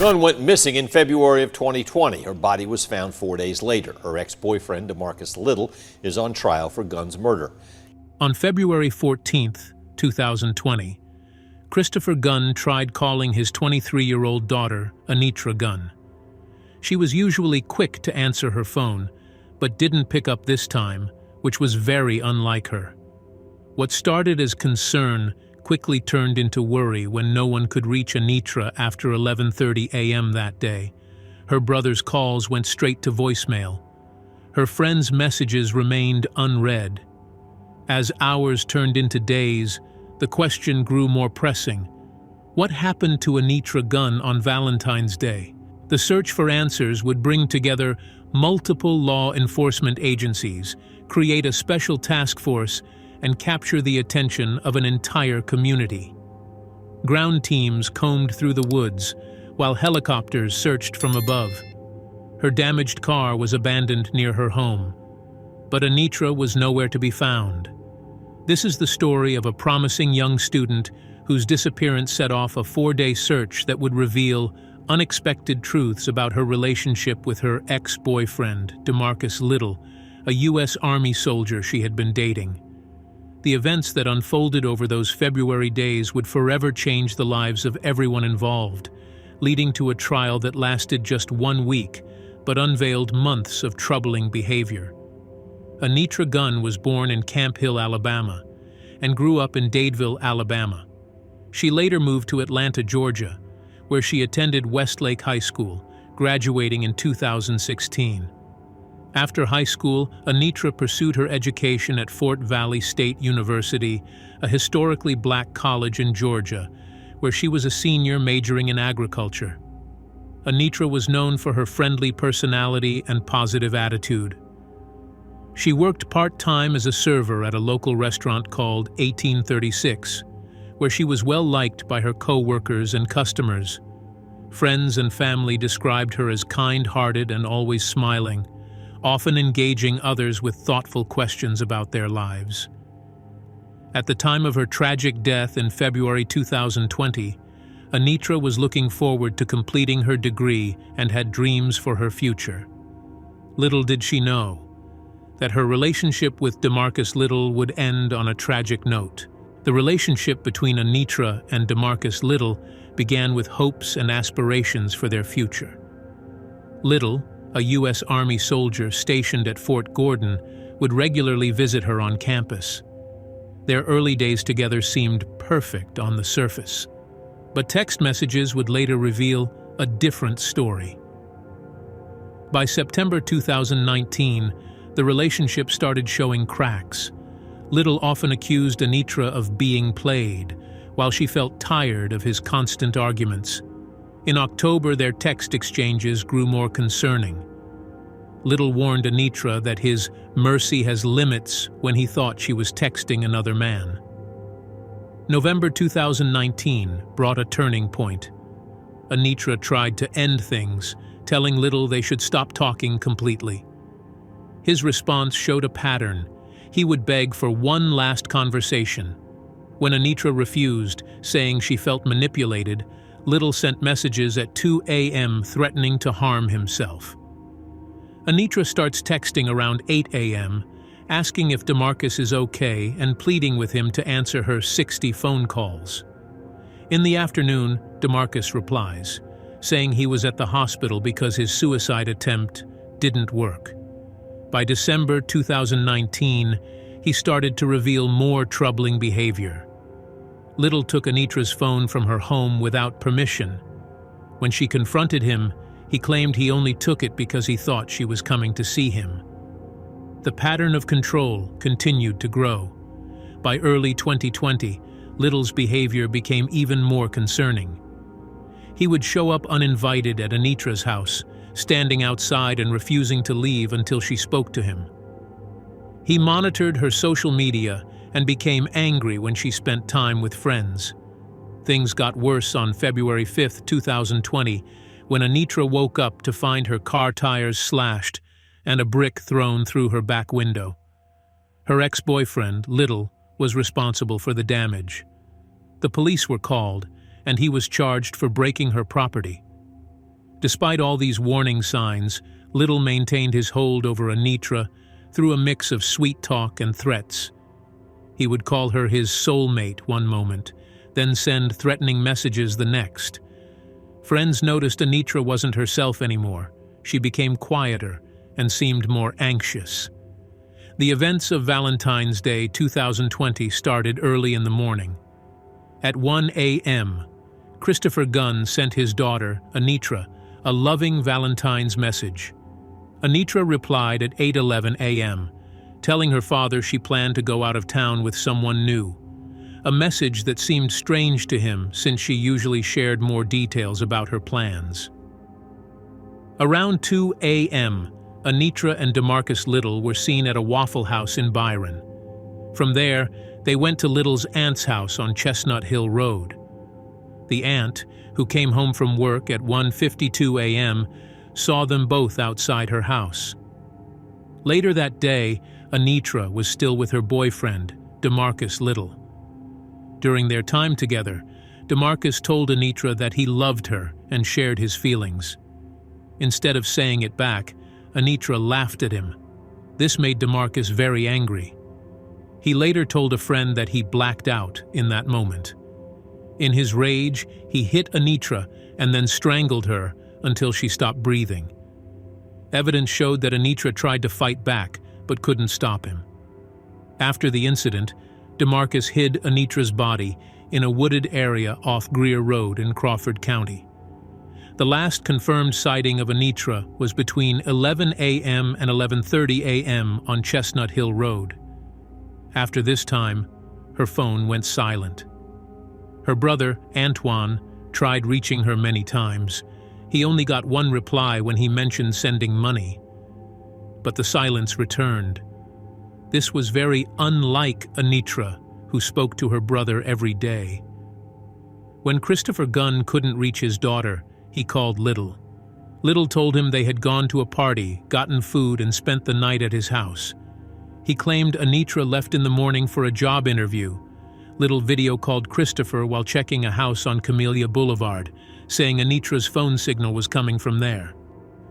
Gunn went missing in February of 2020. Her body was found 4 days later. Her ex-boyfriend, DeMarcus Little, is on trial for Gunn's murder. On February 14, 2020, Christopher Gunn tried calling his 23-year-old daughter, Anitra Gunn. She was usually quick to answer her phone, but didn't pick up this time, which was very unlike her. What started as concern quickly turned into worry when no one could reach Anitra after 11:30 a.m. that day. Her brother's calls went straight to voicemail. Her friends' messages remained unread. As hours turned into days, the question grew more pressing. What happened to Anitra Gunn on Valentine's Day? The search for answers would bring together multiple law enforcement agencies, create a special task force, and capture the attention of an entire community. Ground teams combed through the woods, while helicopters searched from above. Her damaged car was abandoned near her home, but Anitra was nowhere to be found. This is the story of a promising young student whose disappearance set off a 4-day search that would reveal unexpected truths about her relationship with her ex-boyfriend, DeMarcus Little, a U.S. Army soldier she had been dating. The events that unfolded over those February days would forever change the lives of everyone involved, leading to a trial that lasted just 1 week, but unveiled months of troubling behavior. Anitra Gunn was born in Camp Hill, Alabama, and grew up in Dadeville, Alabama. She later moved to Atlanta, Georgia, where she attended Westlake High School, graduating in 2016. After high school, Anitra pursued her education at Fort Valley State University, a historically black college in Georgia, where she was a senior majoring in agriculture. Anitra was known for her friendly personality and positive attitude. She worked part-time as a server at a local restaurant called 1836, where she was well-liked by her co-workers and customers. Friends and family described her as kind-hearted and always smiling, often engaging others with thoughtful questions about their lives. At the time of her tragic death in February 2020, Anitra was looking forward to completing her degree and had dreams for her future. Little did she know that her relationship with DeMarcus Little would end on a tragic note. The relationship between Anitra and DeMarcus Little began with hopes and aspirations for their future. Little, a U.S. Army soldier stationed at Fort Gordon, would regularly visit her on campus. Their early days together seemed perfect on the surface, but text messages would later reveal a different story. By September 2019, the relationship started showing cracks. Little often accused Anitra of being played, while she felt tired of his constant arguments. In October, their text exchanges grew more concerning. Little warned Anitra that his mercy has limits when he thought she was texting another man. November 2019 brought a turning point. Anitra tried to end things, telling Little they should stop talking completely. His response showed a pattern. He would beg for one last conversation. When Anitra refused, saying she felt manipulated, Little sent messages at 2 a.m. threatening to harm himself. Anitra starts texting around 8 a.m., asking if DeMarcus is okay and pleading with him to answer her 60 phone calls. In the afternoon, DeMarcus replies, saying he was at the hospital because his suicide attempt didn't work. By December 2019, he started to reveal more troubling behavior. Little took Anitra's phone from her home without permission. When she confronted him, he claimed he only took it because he thought she was coming to see him. The pattern of control continued to grow. By early 2020, Little's behavior became even more concerning. He would show up uninvited at Anitra's house, standing outside and refusing to leave until she spoke to him. He monitored her social media and became angry when she spent time with friends. Things got worse on February 5, 2020, when Anitra woke up to find her car tires slashed and a brick thrown through her back window. Her ex-boyfriend, Little, was responsible for the damage. The police were called, and he was charged for breaking her property. Despite all these warning signs, Little maintained his hold over Anitra through a mix of sweet talk and threats. He would call her his soulmate one moment, then send threatening messages the next. Friends noticed Anitra wasn't herself anymore. She became quieter and seemed more anxious. The events of Valentine's Day 2020 started early in the morning. At 1 a.m., Christopher Gunn sent his daughter, Anitra, a loving Valentine's message. Anitra replied at 8:11 a.m., telling her father she planned to go out of town with someone new, a message that seemed strange to him since she usually shared more details about her plans. Around 2 a.m., Anitra and DeMarcus Little were seen at a Waffle House in Byron. From there, they went to Little's aunt's house on Chestnut Hill Road. The aunt, who came home from work at 1:52 a.m., saw them both outside her house. Later that day, Anitra was still with her boyfriend, DeMarcus Little. During their time together, DeMarcus told Anitra that he loved her and shared his feelings. Instead of saying it back, Anitra laughed at him. This made DeMarcus very angry. He later told a friend that he blacked out in that moment. In his rage, he hit Anitra and then strangled her until she stopped breathing. Evidence showed that Anitra tried to fight back but couldn't stop him. After the incident, DeMarcus hid Anitra's body in a wooded area off Greer Road in Crawford County. The last confirmed sighting of Anitra was between 11 a.m. and 11:30 a.m. on Chestnut Hill Road. After this time, her phone went silent. Her brother, Antoine, tried reaching her many times. He only got one reply when he mentioned sending money. But the silence returned. This was very unlike Anitra, who spoke to her brother every day. When Christopher Gunn couldn't reach his daughter, he called Little. Little told him they had gone to a party, gotten food, and spent the night at his house. He claimed Anitra left in the morning for a job interview. Little video called Christopher while checking a house on Camellia Boulevard, saying Anitra's phone signal was coming from there.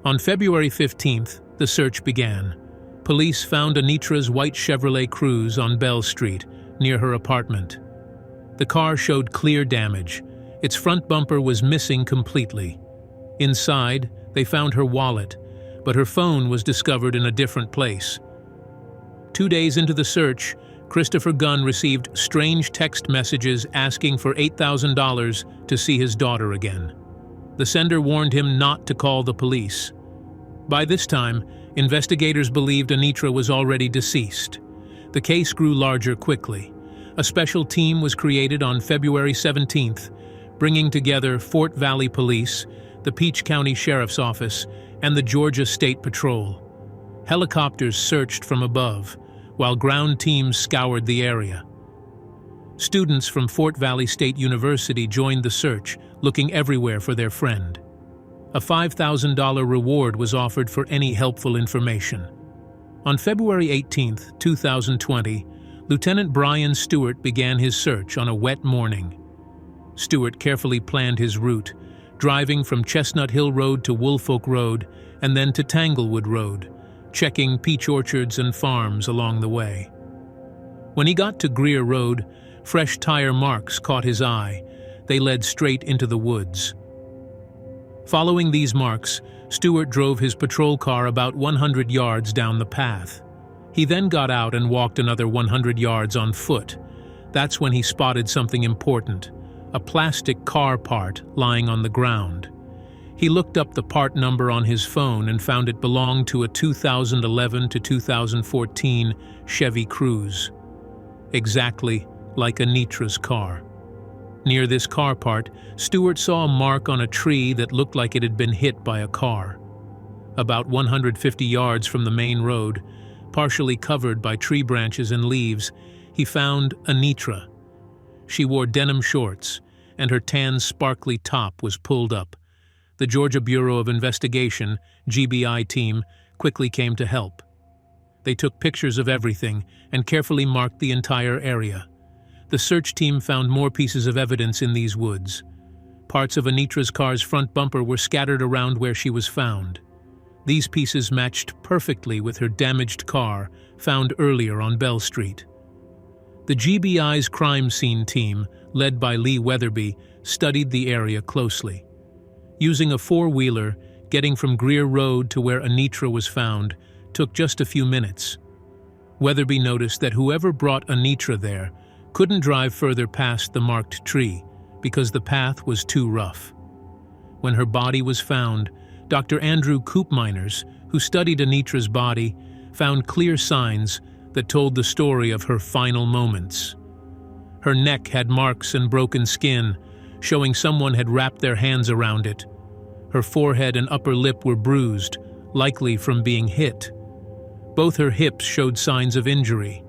On February 15th, the search began. Police found Anitra's white Chevrolet Cruze on Bell Street, near her apartment. The car showed clear damage. Its front bumper was missing completely. Inside, they found her wallet, but her phone was discovered in a different place. 2 days into the search, Christopher Gunn received strange text messages asking for $8,000 to see his daughter again. The sender warned him not to call the police. By this time, investigators believed Anitra was already deceased. The case grew larger quickly. A special team was created on February 17th, bringing together Fort Valley Police, the Peach County Sheriff's Office, and the Georgia State Patrol. Helicopters searched from above, while ground teams scoured the area. Students from Fort Valley State University joined the search, looking everywhere for their friend. A $5,000 reward was offered for any helpful information. On February 18, 2020, Lieutenant Brian Stewart began his search on a wet morning. Stewart carefully planned his route, driving from Chestnut Hill Road to Woolfolk Road and then to Tanglewood Road, checking peach orchards and farms along the way. When he got to Greer Road, fresh tire marks caught his eye. They led straight into the woods. Following these marks, Stewart drove his patrol car about 100 yards down the path. He then got out and walked another 100 yards on foot. That's when he spotted something important, a plastic car part lying on the ground. He looked up the part number on his phone and found it belonged to a 2011 to 2014 Chevy Cruze, exactly like Anitra's car. Near this car part, Stewart saw a mark on a tree that looked like it had been hit by a car. About 150 yards from the main road, partially covered by tree branches and leaves, he found Anitra. She wore denim shorts, and her tan sparkly top was pulled up. The Georgia Bureau of Investigation, GBI team, quickly came to help. They took pictures of everything and carefully marked the entire area. The search team found more pieces of evidence in these woods. Parts of Anitra's car's front bumper were scattered around where she was found. These pieces matched perfectly with her damaged car found earlier on Bell Street. The GBI's crime scene team, led by Lee Weatherby, studied the area closely. Using a four-wheeler, getting from Greer Road to where Anitra was found took just a few minutes. Weatherby noticed that whoever brought Anitra there couldn't drive further past the marked tree because the path was too rough. When her body was found, Dr. Andrew Koopmeiners, who studied Anitra's body, found clear signs that told the story of her final moments. Her neck had marks and broken skin, showing someone had wrapped their hands around it. Her forehead and upper lip were bruised, likely from being hit. Both her hips showed signs of injury.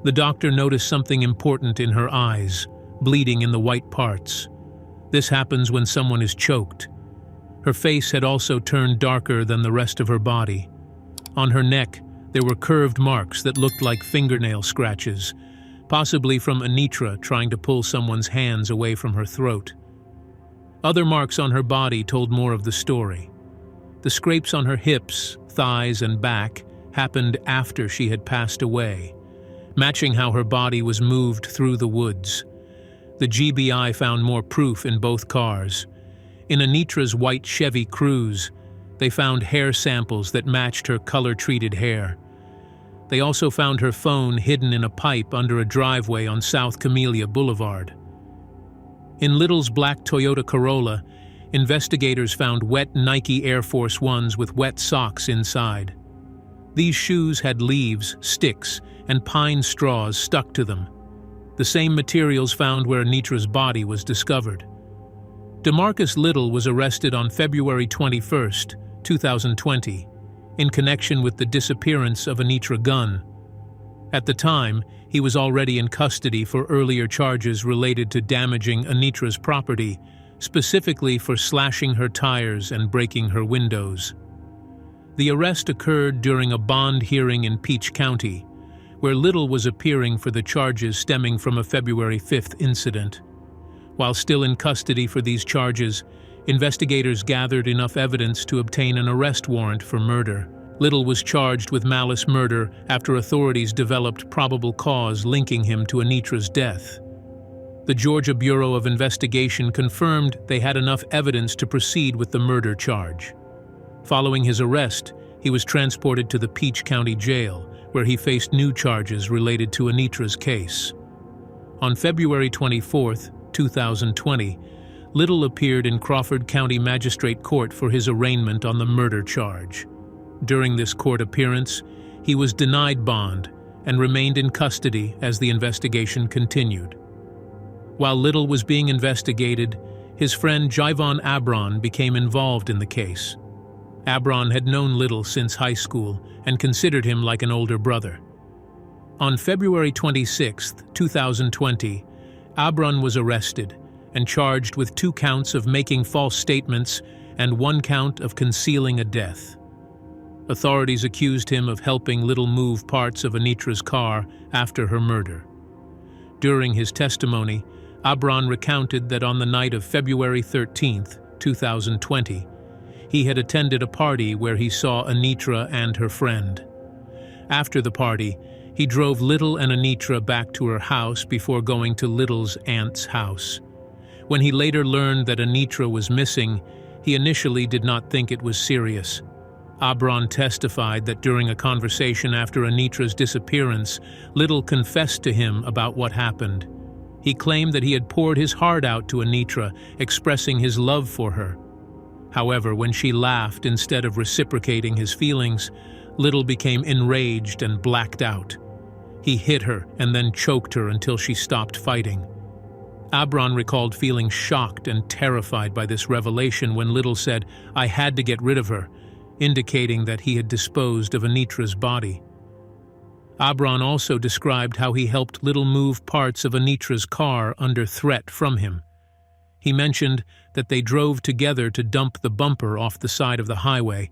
The doctor noticed something important in her eyes, bleeding in the white parts. This happens when someone is choked. Her face had also turned darker than the rest of her body. On her neck, there were curved marks that looked like fingernail scratches, possibly from Anitra trying to pull someone's hands away from her throat. Other marks on her body told more of the story. The scrapes on her hips, thighs, and back happened after she had passed away, matching how her body was moved through the woods. The GBI found more proof in both cars. In Anitra's white Chevy Cruze, they found hair samples that matched her color-treated hair. They also found her phone hidden in a pipe under a driveway on South Camellia Boulevard. In Little's black Toyota Corolla, investigators found wet Nike Air Force Ones with wet socks inside. These shoes had leaves, sticks, and pine straws stuck to them, the same materials found where Anitra's body was discovered. DeMarcus Little was arrested on February 21, 2020, in connection with the disappearance of Anitra Gunn. At the time, he was already in custody for earlier charges related to damaging Anitra's property, specifically for slashing her tires and breaking her windows. The arrest occurred during a bond hearing in Peach County, where Little was appearing for the charges stemming from a February 5th incident. While still in custody for these charges, investigators gathered enough evidence to obtain an arrest warrant for murder. Little was charged with malice murder after authorities developed probable cause linking him to Anitra's death. The Georgia Bureau of Investigation confirmed they had enough evidence to proceed with the murder charge. Following his arrest, he was transported to the Peach County Jail, where he faced new charges related to Anitra's case. On February 24, 2020, Little appeared in Crawford County Magistrate Court for his arraignment on the murder charge. During this court appearance, he was denied bond and remained in custody as the investigation continued. While Little was being investigated, his friend Jivon Abron became involved in the case. Abron had known Little since high school and considered him like an older brother. On February 26, 2020, Abron was arrested and charged with 2 counts of making false statements and 1 count of concealing a death. Authorities accused him of helping Little move parts of Anitra's car after her murder. During his testimony, Abron recounted that on the night of February 13, 2020, he had attended a party where he saw Anitra and her friend. After the party, he drove Little and Anitra back to her house before going to Little's aunt's house. When he later learned that Anitra was missing, he initially did not think it was serious. Abron testified that during a conversation after Anitra's disappearance, Little confessed to him about what happened. He claimed that he had poured his heart out to Anitra, expressing his love for her. However, when she laughed instead of reciprocating his feelings, Little became enraged and blacked out. He hit her and then choked her until she stopped fighting. Abron recalled feeling shocked and terrified by this revelation when Little said, "I had to get rid of her," indicating that he had disposed of Anitra's body. Abron also described how he helped Little move parts of Anitra's car under threat from him. He mentioned that they drove together to dump the bumper off the side of the highway,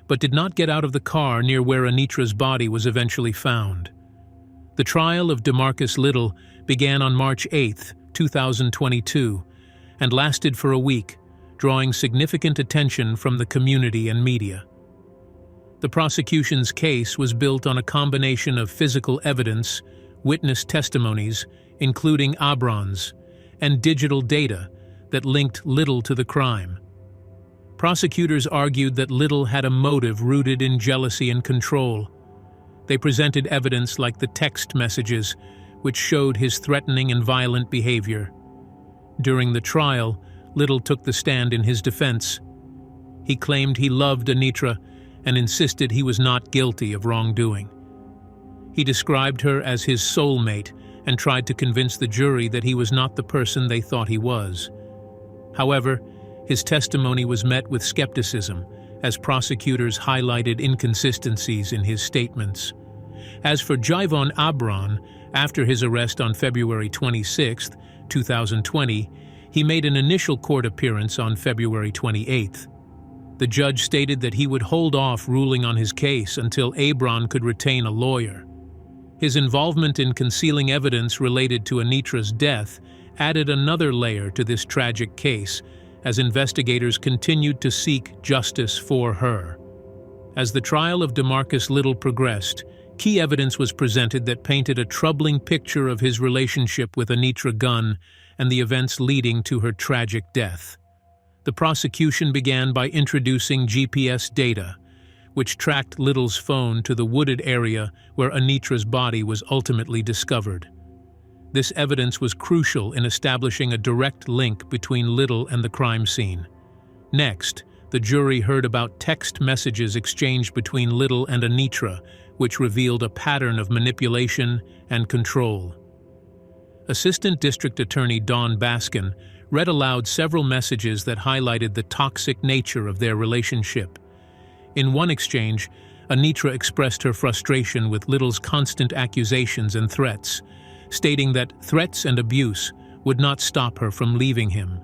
but did not get out of the car near where Anitra's body was eventually found. The trial of DeMarcus Little began on March 8, 2022, and lasted for a week, drawing significant attention from the community and media. The prosecution's case was built on a combination of physical evidence, witness testimonies, including abrons, and digital data that linked Little to the crime. Prosecutors argued that Little had a motive rooted in jealousy and control. They presented evidence like the text messages, which showed his threatening and violent behavior. During the trial, Little took the stand in his defense. He claimed he loved Anitra and insisted he was not guilty of wrongdoing. He described her as his soulmate and tried to convince the jury that he was not the person they thought he was. However, his testimony was met with skepticism as prosecutors highlighted inconsistencies in his statements. As for Javon Abron, after his arrest on February 26, 2020, he made an initial court appearance on February 28. The judge stated that he would hold off ruling on his case until Abron could retain a lawyer. His involvement in concealing evidence related to Anitra's death added another layer to this tragic case as investigators continued to seek justice for her. As the trial of DeMarcus Little progressed, key evidence was presented that painted a troubling picture of his relationship with Anitra Gunn and the events leading to her tragic death. The prosecution began by introducing GPS data, which tracked Little's phone to the wooded area where Anitra's body was ultimately discovered. This evidence was crucial in establishing a direct link between Little and the crime scene. Next, the jury heard about text messages exchanged between Little and Anitra, which revealed a pattern of manipulation and control. Assistant District Attorney Dawn Baskin read aloud several messages that highlighted the toxic nature of their relationship. In one exchange, Anitra expressed her frustration with Little's constant accusations and threats, stating that threats and abuse would not stop her from leaving him.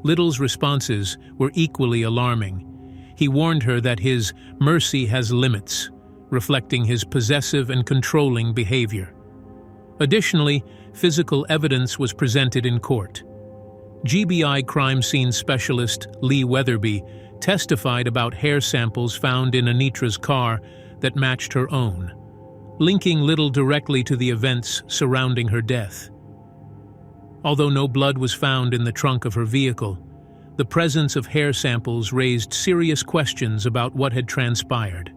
Little's responses were equally alarming. He warned her that his mercy has limits, reflecting his possessive and controlling behavior. Additionally, physical evidence was presented in court. GBI crime scene specialist Lee Weatherby testified about hair samples found in Anitra's car that matched her own, linking Little directly to the events surrounding her death. Although no blood was found in the trunk of her vehicle, the presence of hair samples raised serious questions about what had transpired.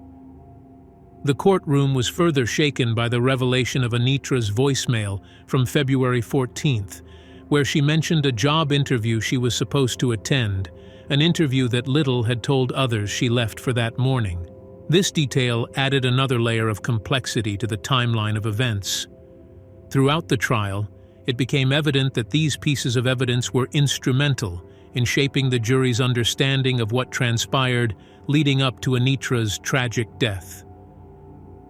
The courtroom was further shaken by the revelation of Anitra's voicemail from February 14th, where she mentioned a job interview she was supposed to attend, an interview that Little had told others she left for that morning. This detail added another layer of complexity to the timeline of events. Throughout the trial, it became evident that these pieces of evidence were instrumental in shaping the jury's understanding of what transpired leading up to Anitra's tragic death.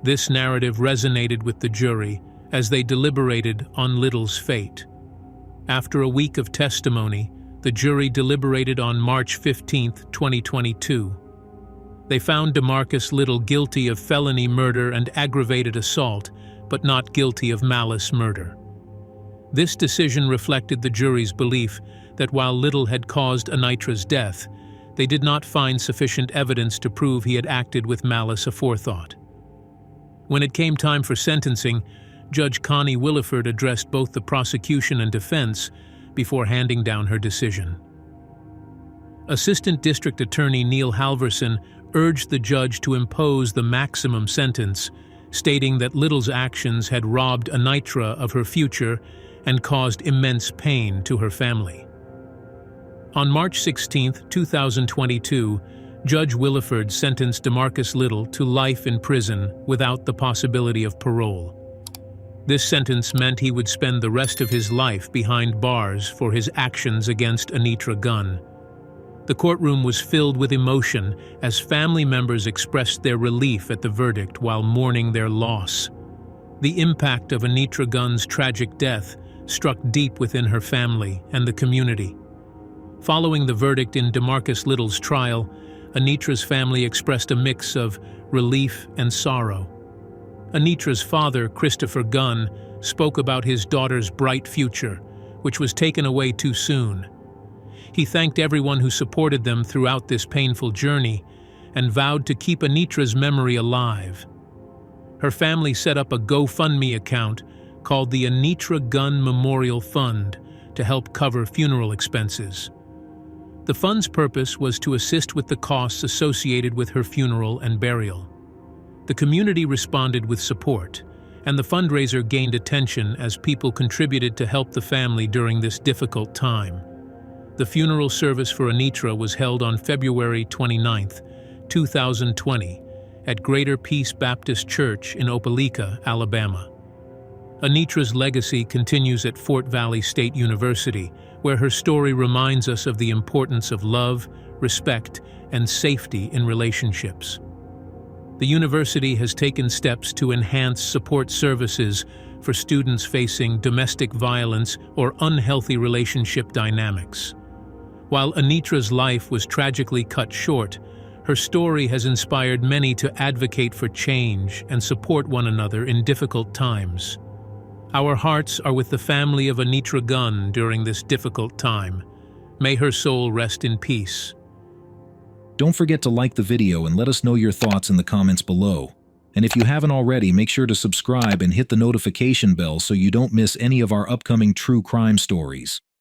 This narrative resonated with the jury as they deliberated on Little's fate. After a week of testimony, the jury deliberated on March 15, 2022. They found DeMarcus Little guilty of felony murder and aggravated assault, but not guilty of malice murder. This decision reflected the jury's belief that while Little had caused Anitra's death, they did not find sufficient evidence to prove he had acted with malice aforethought. When it came time for sentencing, Judge Connie Williford addressed both the prosecution and defense before handing down her decision. Assistant District Attorney Neil Halverson urged the judge to impose the maximum sentence, stating that Little's actions had robbed Anitra of her future and caused immense pain to her family. On March 16, 2022, Judge Williford sentenced DeMarcus Little to life in prison without the possibility of parole. This sentence meant he would spend the rest of his life behind bars for his actions against Anitra Gunn. The courtroom was filled with emotion as family members expressed their relief at the verdict while mourning their loss. The impact of Anitra Gunn's tragic death struck deep within her family and the community. Following the verdict in DeMarcus Little's trial, Anitra's family expressed a mix of relief and sorrow. Anitra's father, Christopher Gunn, spoke about his daughter's bright future, which was taken away too soon, He thanked everyone who supported them throughout this painful journey and vowed to keep Anitra's memory alive. Her family set up a GoFundMe account called the Anitra Gunn Memorial Fund to help cover funeral expenses. The fund's purpose was to assist with the costs associated with her funeral and burial. The community responded with support, and the fundraiser gained attention as people contributed to help the family during this difficult time. The funeral service for Anitra was held on February 29, 2020, at Greater Peace Baptist Church in Opelika, Alabama. Anitra's legacy continues at Fort Valley State University, where her story reminds us of the importance of love, respect, and safety in relationships. The university has taken steps to enhance support services for students facing domestic violence or unhealthy relationship dynamics. While Anitra's life was tragically cut short, her story has inspired many to advocate for change and support one another in difficult times. Our hearts are with the family of Anitra Gunn during this difficult time. May her soul rest in peace. Don't forget to like the video and let us know your thoughts in the comments below. And if you haven't already, make sure to subscribe and hit the notification bell so you don't miss any of our upcoming true crime stories.